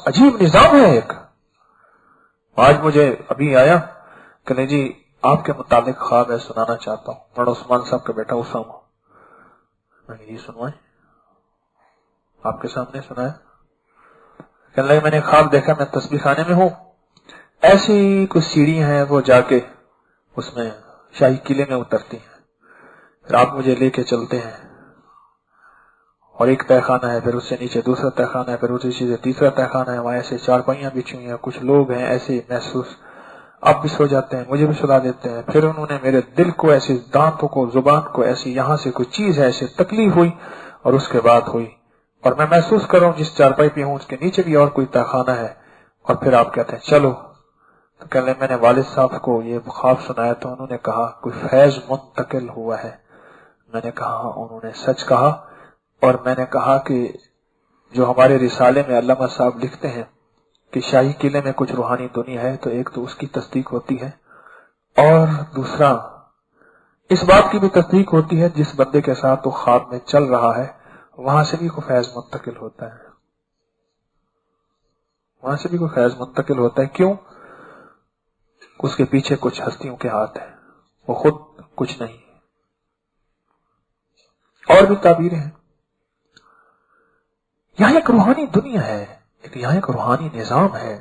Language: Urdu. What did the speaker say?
عجیب نظام ہے ایک. آج مجھے ابھی آیا کہ نہیں جی آپ کے متعلق خواب ہے سنانا چاہتا ہوں. مولانا عثمان صاحب کا بیٹا اسامہ. میں نے جی سنوائیں. آپ کے سامنے سنایا. کہنے لگے میں نے خواب دیکھا میں تسبیح خانے میں ہوں, ایسی کچھ سیڑھیاں ہیں وہ جا کے اس میں شاہی قلعے میں اترتی ہیں, پھر آپ مجھے لے کے چلتے ہیں اور ایک تہ خانہ ہے, پھر اس سے نیچے دوسرا تہ خانہ ہے, پھر اسی سے تیسرا تہ خانہ ہے, وہاں ایسے چارپائیاں بچھی ہوئی ہیں, کچھ لوگ ہیں ایسے محسوس, آپ بھی سو جاتے ہیں مجھے بھی سلا دیتے ہیں. پھر انہوں نے میرے دل کو ایسے دانتوں کو زبان کو ایسی یہاں سے کوئی چیز ہے ایسے تکلیف ہوئی اور اس کے بعد ہوئی اور میں محسوس کر رہا ہوں جس چارپائی پہ ہوں اس کے نیچے بھی اور کوئی تہ خانہ ہے. اور پھر آپ کہتے ہیں چلو, تو کہنے لگے میں نے والد صاحب کو یہ خواب سنایا تو انہوں نے کہا کوئی فیض منتقل ہوا ہے. میں نے کہا ہاں انہوں نے سچ کہا. اور میں نے کہا کہ جو ہمارے رسالے میں علامہ صاحب لکھتے ہیں کہ شاہی قلعے میں کچھ روحانی دنیا ہے, تو ایک تو اس کی تصدیق ہوتی ہے اور دوسرا اس بات کی بھی تصدیق ہوتی ہے جس بندے کے ساتھ وہ خواب میں چل رہا ہے وہاں سے بھی کوئی فیض منتقل ہوتا ہے, وہاں سے بھی کوئی فیض منتقل ہوتا ہے. کیوں؟ اس کے پیچھے کچھ ہستیوں کے ہاتھ ہیں, وہ خود کچھ نہیں. اور بھی تعبیریں ہیں. یہاں ایک روحانی دنیا ہے, یہاں ایک روحانی نظام ہے.